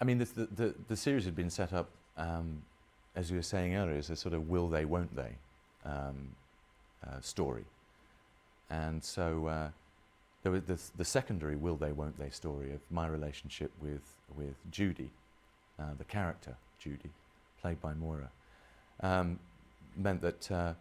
I mean, the series had been set up, as you were saying earlier, as a sort of will they, won't they story. And so there was the secondary will they, won't they story of my relationship with Judy, the character Judy, played by Moira, meant that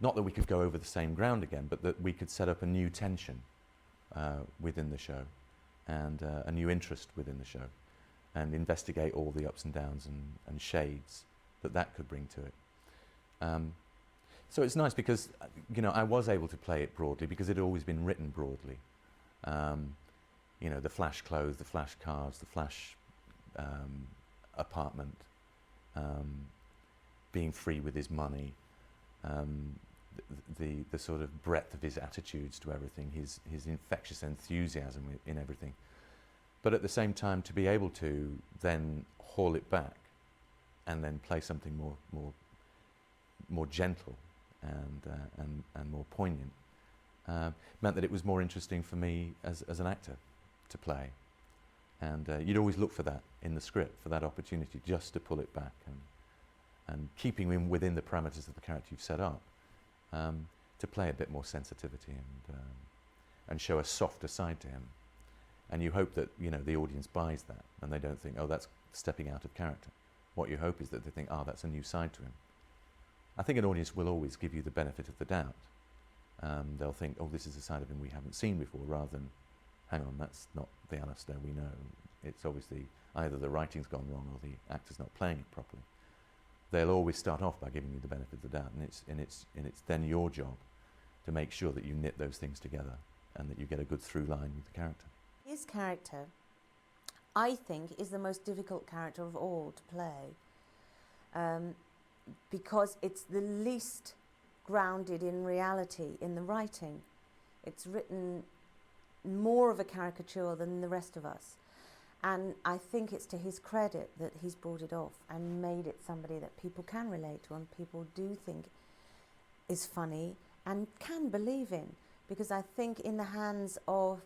not that we could go over the same ground again, but that we could set up a new tension within the show and a new interest within the show, and investigate all the ups and downs and shades that could bring to it. So it's nice because, you know, I was able to play it broadly because it had always been written broadly. You know, the flash clothes, the flash cars, the flash apartment, being free with his money, the sort of breadth of his attitudes to everything, his infectious enthusiasm in everything. But at the same time, to be able to then haul it back and then play something more gentle and more poignant, meant that it was more interesting for me as an actor to play. And you'd always look for that in the script, for that opportunity just to pull it back and keeping him within the parameters of the character you've set up, to play a bit more sensitivity and show a softer side to him. And you hope that, you know, the audience buys that and they don't think, oh, that's stepping out of character. What you hope is that they think, oh, that's a new side to him. I think an audience will always give you the benefit of the doubt. They'll think, oh, this is a side of him we haven't seen before, rather than, hang on, that's not the Alistair we know. It's obviously either the writing's gone wrong or the actor's not playing it properly. They'll always start off by giving you the benefit of the doubt, and it's then your job to make sure that you knit those things together and that you get a good through line with the character. His character, I think, is the most difficult character of all to play, because it's the least grounded in reality in the writing. It's written more of a caricature than the rest of us. And I think it's to his credit that he's brought it off and made it somebody that people can relate to and people do think is funny and can believe in. Because I think in the hands of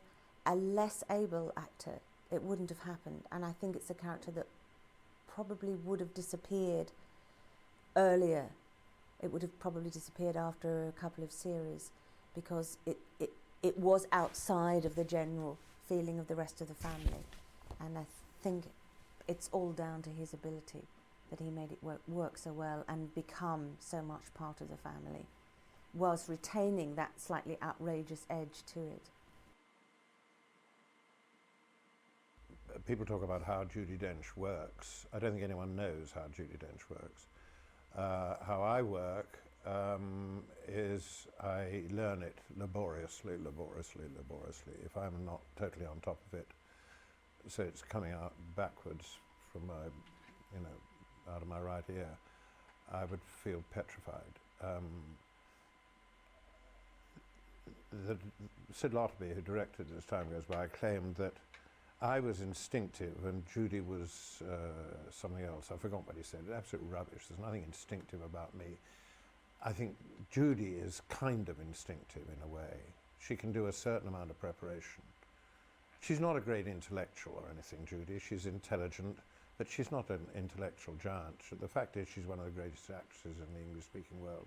a less able actor, it wouldn't have happened. And I think it's a character that probably would have disappeared earlier. It would have probably disappeared after a couple of series because it was outside of the general feeling of the rest of the family. And I think it's all down to his ability that he made it work so well and become so much part of the family, whilst retaining that slightly outrageous edge to it. People talk about how Judi Dench works. I don't think anyone knows how Judi Dench works. How I work is I learn it laboriously. If I'm not totally on top of it, so it's coming out backwards from my, you know, out of my right ear, I would feel petrified. Sid Lotterby, who directed As Time Goes By, claimed that I was instinctive and Judy was something else. I forgot what he said. Absolute rubbish. There's nothing instinctive about me. I think Judy is kind of instinctive in a way. She can do a certain amount of preparation. She's not a great intellectual or anything, Judy. She's intelligent, but she's not an intellectual giant. The fact is she's one of the greatest actresses in the English-speaking world.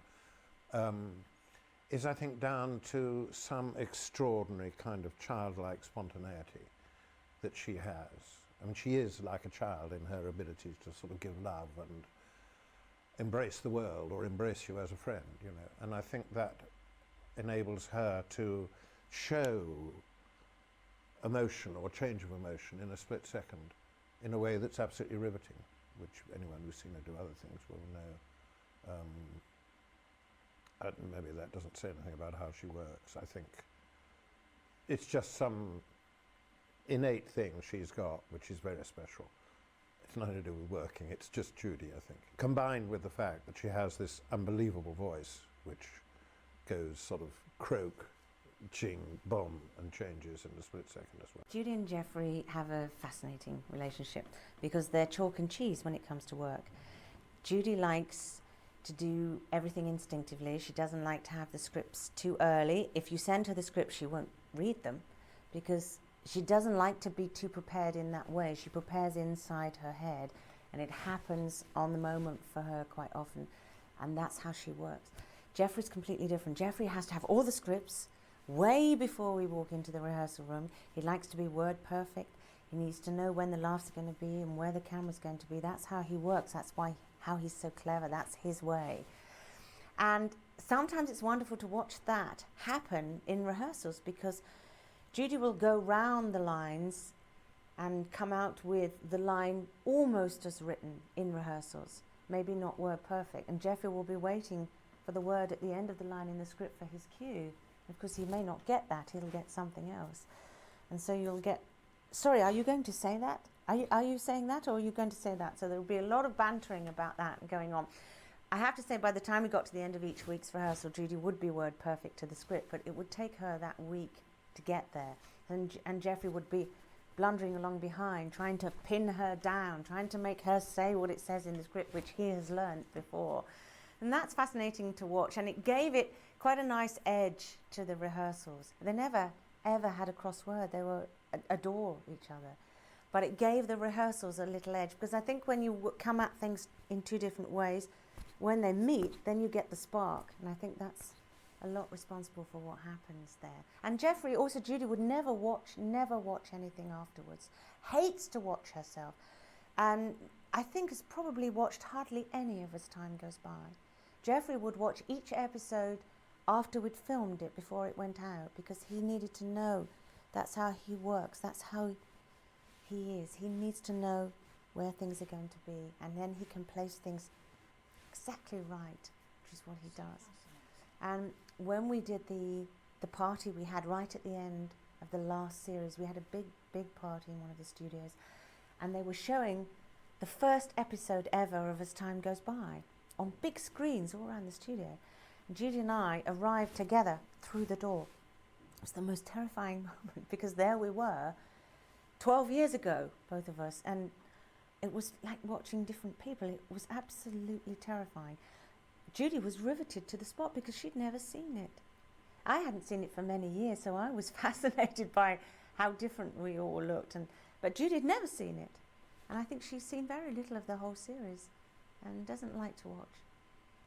Is, I think, down to some extraordinary kind of childlike spontaneity that she has. I mean, she is like a child in her ability to sort of give love and embrace the world or embrace you as a friend, you know. And I think that enables her to show emotion or change of emotion in a split second in a way that's absolutely riveting, which anyone who's seen her do other things will know. Maybe that doesn't say anything about how she works. I think it's just some innate thing she's got, which is very special. It's nothing to do with working, it's just Judy, I think. Combined with the fact that she has this unbelievable voice, which goes sort of croak, ching, bomb, and changes in a split second as well. Judy and Geoffrey have a fascinating relationship because they're chalk and cheese when it comes to work. Judy likes to do everything instinctively. She doesn't like to have the scripts too early. If you send her the scripts, she won't read them because she doesn't like to be too prepared in that way. She prepares inside her head, and it happens on the moment for her quite often, and that's how she works. Geoffrey's completely different. Geoffrey has to have all the scripts way before we walk into the rehearsal room. He likes to be word perfect. He needs to know when the laughs are going to be and where the camera's going to be. That's how he works. That's how he's so clever. That's his way. And sometimes it's wonderful to watch that happen in rehearsals, because Judy will go round the lines and come out with the line almost as written in rehearsals, maybe not word perfect. And Geoffrey will be waiting for the word at the end of the line in the script for his cue. Of course, he may not get that. He'll get something else. And so you'll get, sorry, are you going to say that? Are you saying that, or are you going to say that? So there'll be a lot of bantering about that going on. I have to say, by the time we got to the end of each week's rehearsal, Judy would be word perfect to the script, but it would take her that week to get there. And Geoffrey would be blundering along behind, trying to pin her down, trying to make her say what it says in the script, which he has learnt before. And that's fascinating to watch, and it gave it quite a nice edge to the rehearsals. They never, ever had a crossword. They were adore each other. But it gave the rehearsals a little edge, because I think when you come at things in two different ways, when they meet, then you get the spark. And I think that's a lot responsible for what happens there. And Geoffrey, also Judy, would never watch anything afterwards. Hates to watch herself. And I think has probably watched hardly any of as time goes by. Geoffrey would watch each episode after we'd filmed it, before it went out, because he needed to know. That's how he works. That's how he is. He needs to know where things are going to be, and then he can place things exactly right, which is what he does. And when we did the party we had right at the end of the last series, we had a big party in one of the studios, and they were showing the first episode ever of As Time Goes By on big screens all around the studio. And Judy and I arrived together through the door. It was the most terrifying moment, because there we were 12 years ago, both of us, and it was like watching different people. It was absolutely terrifying. Judy was riveted to the spot because she'd never seen it. I hadn't seen it for many years, so I was fascinated by how different we all looked. But Judy had never seen it, and I think she's seen very little of the whole series and doesn't like to watch.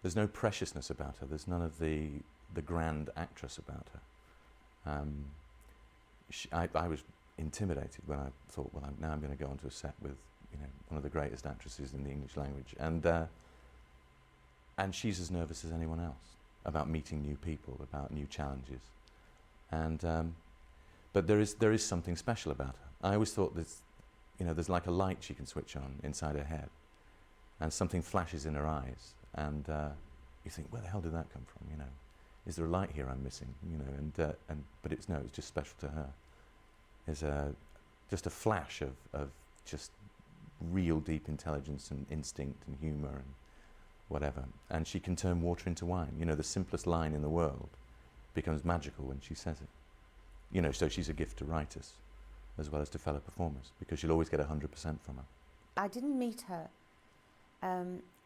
There's no preciousness about her. There's none of the grand actress about her. I was intimidated when I thought, well, now I'm going to go onto a set with, one of the greatest actresses in the English language, and she's as nervous as anyone else about meeting new people, about new challenges, but there is something special about her. I always thought there's like a light she can switch on inside her head, and something flashes in her eyes, and you think, where the hell did that come from? Is there a light here I'm missing? But it's just special to her. There's just a flash of just real deep intelligence and instinct and humour and whatever. And she can turn water into wine. The simplest line in the world becomes magical when she says it. So she's a gift to writers as well as to fellow performers, because you'll always get 100% from her. I didn't meet her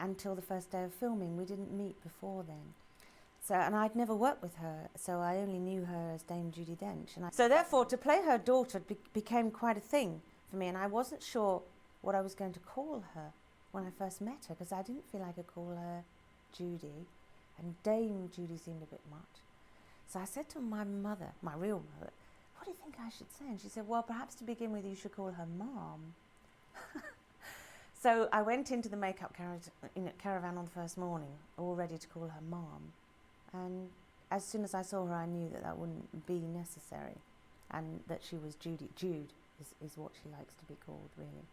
until the first day of filming. We didn't meet before then. And I'd never worked with her, so I only knew her as Dame Judi Dench. So therefore, to play her daughter became quite a thing for me, and I wasn't sure what I was going to call her when I first met her, because I didn't feel I could call her Judy, and Dame Judy seemed a bit much. So I said to my mother, my real mother, what do you think I should say? And she said, well, perhaps to begin with you should call her Mom. So I went into the makeup caravan on the first morning, all ready to call her Mom. And as soon as I saw her, I knew that wouldn't be necessary, and that she was Judy. Jude is what she likes to be called, really.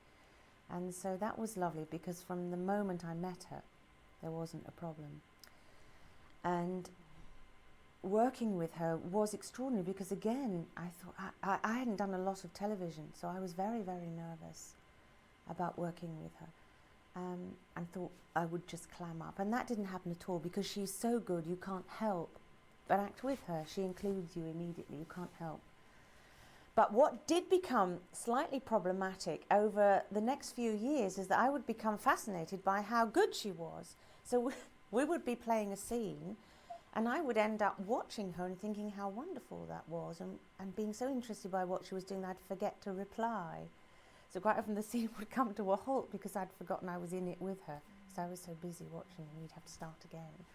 And so that was lovely, because from the moment I met her, there wasn't a problem. And working with her was extraordinary, because again, I thought I hadn't done a lot of television, so I was very, very nervous about working with her. And thought I would just clam up. And that didn't happen at all, because she's so good you can't help but act with her. She includes you immediately, you can't help. But what did become slightly problematic over the next few years is that I would become fascinated by how good she was. So we would be playing a scene, And I would end up watching her and thinking how wonderful that was, and being so interested by what she was doing that I'd forget to reply. So quite often the scene would come to a halt because I'd forgotten I was in it with her. So I was so busy watching and we'd have to start again.